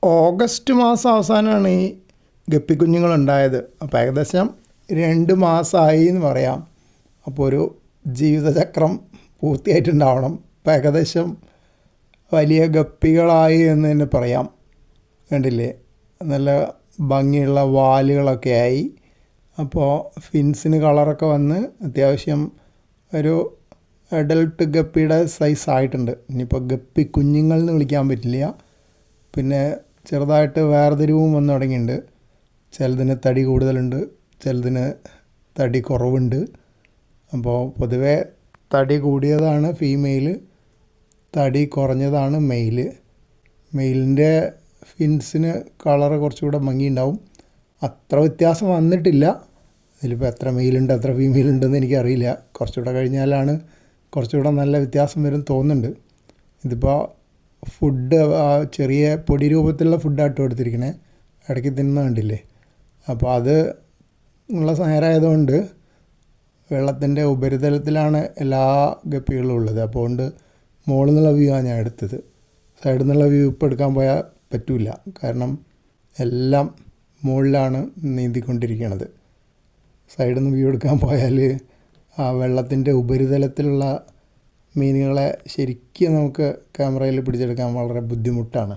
August മാസം അവസാനമാണ് ഈ ഗപ്പിക്കുഞ്ഞുങ്ങളുണ്ടായത്. അപ്പോൾ ഏകദേശം 2 മാസമായി എന്ന് പറയാം. അപ്പോൾ ഒരു ജീവിതചക്രം പൂർത്തിയായിട്ടുണ്ടാവണം. അപ്പോൾ ഏകദേശം വലിയ ഗപ്പികളായി എന്ന് തന്നെ പറയാം. കണ്ടില്ലേ, നല്ല ഭംഗിയുള്ള വാലുകളൊക്കെ ആയി. അപ്പോൾ ഫിൻസിന് കളറൊക്കെ വന്ന് അത്യാവശ്യം ഒരു അഡൽട്ട് ഗപ്പിയുടെ സൈസ് ആയിട്ടുണ്ട്. ഇനിയിപ്പോൾ ഗപ്പി കുഞ്ഞുങ്ങൾ എന്ന് വിളിക്കാൻ പറ്റില്ല. പിന്നെ ചെറുതായിട്ട് വേർതിരിവും വന്നു തുടങ്ങിയിട്ടുണ്ട്. ചിലതിന് തടി കൂടുതലുണ്ട്, ചിലതിന് തടി കുറവുണ്ട്. അപ്പോൾ പൊതുവേ തടി കൂടിയതാണ് ഫീമെയിൽ, തടി കുറഞ്ഞതാണ് മെയിൽ. മെയിലിൻ്റെ ഫിൻസിന് കളറ് കുറച്ചുകൂടെ ഭംഗിയുണ്ടാവും. അത്ര വ്യത്യാസം വന്നിട്ടില്ല. ഇതിലിപ്പോൾ എത്ര മെയിലുണ്ട് എത്ര ഫീമെയിൽ ഉണ്ടെന്ന് എനിക്കറിയില്ല. കുറച്ചുകൂടെ കഴിഞ്ഞാലാണ് കുറച്ചുകൂടെ നല്ല വ്യത്യാസം വരും തോന്നുന്നുണ്ട്. ഇതിപ്പോൾ ഫുഡ് ചെറിയ പൊടി രൂപത്തിലുള്ള ഫുഡായിട്ട് കൊടുത്തിരിക്കണേ, ഇടയ്ക്ക് തിന്നുന്ന കണ്ടില്ലേ. അപ്പോൾ അത് ഉള്ള നേരമായതുകൊണ്ട് വെള്ളത്തിൻ്റെ ഉപരിതലത്തിലാണ് എല്ലാ ഗപ്പികളും ഉള്ളത്. അപ്പോൾ കൊണ്ട് മുകളിൽ നിന്നുള്ള വ്യൂ ആണ് ഞാൻ എടുത്തത്. സൈഡിൽ നിന്നുള്ള വ്യൂ ഇപ്പോൾ എടുക്കാൻ പോയാൽ പറ്റില്ല, കാരണം എല്ലാം മുകളിലാണ് നീന്തിക്കൊണ്ടിരിക്കുന്നത്. സൈഡിൽ നിന്ന് വ്യൂ എടുക്കാൻ പോയാൽ ആ വെള്ളത്തിൻ്റെ ഉപരിതലത്തിലുള്ള മീനുകളെ ശരിക്കും നമുക്ക് ക്യാമറയിൽ പിടിച്ചെടുക്കാൻ വളരെ ബുദ്ധിമുട്ടാണ്.